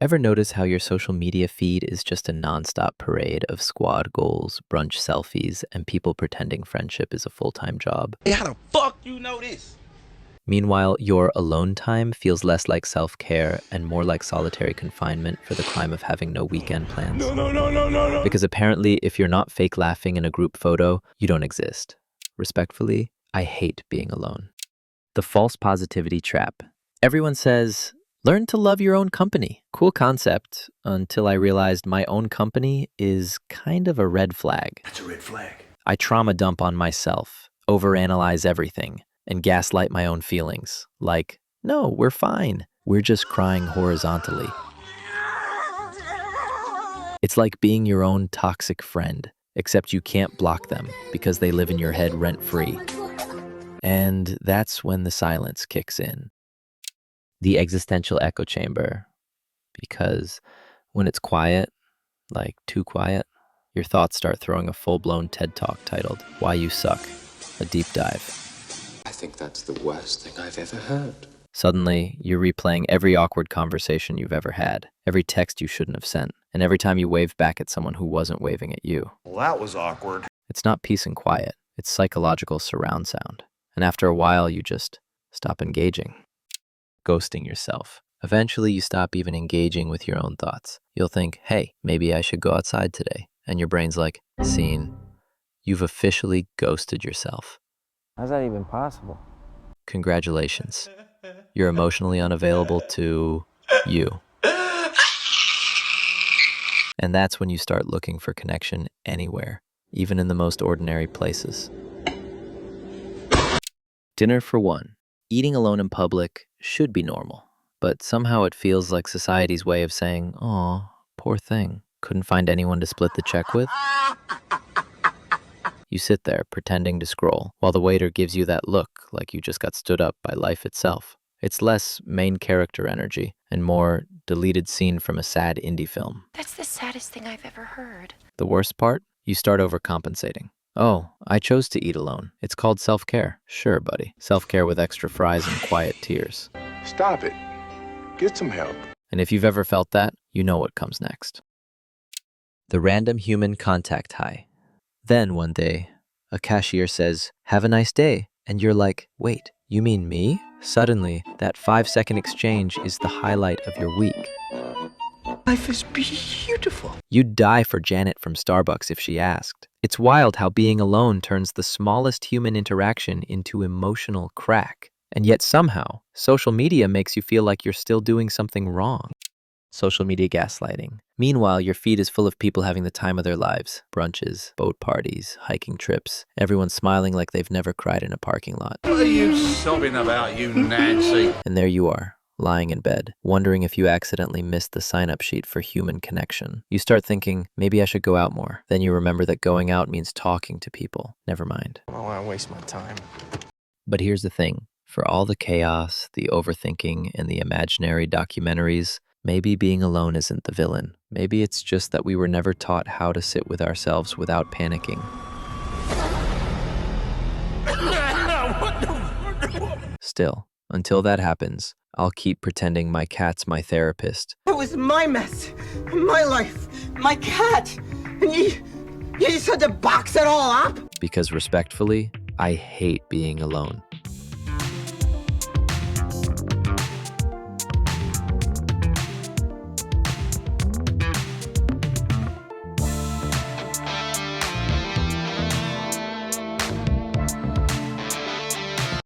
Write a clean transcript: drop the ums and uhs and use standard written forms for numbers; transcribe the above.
Ever notice how your social media feed is just a nonstop parade of squad goals, brunch selfies, and people pretending friendship is a full-time job? Hey, how the fuck you know this? Meanwhile, your alone time feels less like self-care and more like solitary confinement for the crime of having no weekend plans. No. Because apparently, if you're not fake laughing in a group photo, you don't exist. Respectfully, I hate being alone. The false positivity trap. Everyone says, learn to love your own company. Cool concept, until I realized my own company is kind of a red flag. That's a red flag. I trauma dump on myself, overanalyze everything, and gaslight my own feelings. Like, no, we're fine. We're just crying horizontally. It's like being your own toxic friend, except you can't block them because they live in your head rent-free. And that's when the silence kicks in. The existential echo chamber. Because when it's quiet, like too quiet, your thoughts start throwing a full-blown TED Talk titled, Why You Suck, a deep dive. I think that's the worst thing I've ever heard. Suddenly, you're replaying every awkward conversation you've ever had, every text you shouldn't have sent, and every time you waved back at someone who wasn't waving at you. Well, that was awkward. It's not peace and quiet, it's psychological surround sound. And after a while, you just stop engaging. Ghosting yourself. Eventually, you stop even engaging with your own thoughts. You'll think, hey, maybe I should go outside today. And your brain's like, scene. You've officially ghosted yourself. How's that even possible? Congratulations. You're emotionally unavailable to you. And that's when you start looking for connection anywhere, even in the most ordinary places. Dinner for one. Eating alone in public should be normal, but somehow it feels like society's way of saying, "Aw, poor thing, couldn't find anyone to split the check with?" You sit there pretending to scroll, while the waiter gives you that look like you just got stood up by life itself. It's less main character energy and more deleted scene from a sad indie film. That's the saddest thing I've ever heard. The worst part? You start overcompensating. Oh, I chose to eat alone. It's called self-care. Sure, buddy. Self-care with extra fries and quiet tears. Stop it. Get some help. And if you've ever felt that, you know what comes next. The random human contact high. Then one day, a cashier says, "Have a nice day." And you're like, wait, you mean me? Suddenly, that 5-second exchange is the highlight of your week. Life is beautiful. You'd die for Janet from Starbucks if she asked. It's wild how being alone turns the smallest human interaction into emotional crack. And yet somehow, social media makes you feel like you're still doing something wrong. Social media gaslighting. Meanwhile, your feed is full of people having the time of their lives. Brunches, boat parties, hiking trips. Everyone smiling like they've never cried in a parking lot. What are you sobbing about, you Nancy? And there you are, lying in bed, wondering if you accidentally missed the sign-up sheet for human connection. You start thinking, maybe I should go out more. Then you remember that going out means talking to people. Never mind. I don't want to waste my time. But here's the thing. For all the chaos, the overthinking, and the imaginary documentaries, maybe being alone isn't the villain. Maybe it's just that we were never taught how to sit with ourselves without panicking. Still, until that happens, I'll keep pretending my cat's my therapist. It was my mess, my life, my cat, and you just had to box it all up? Because respectfully, I hate being alone.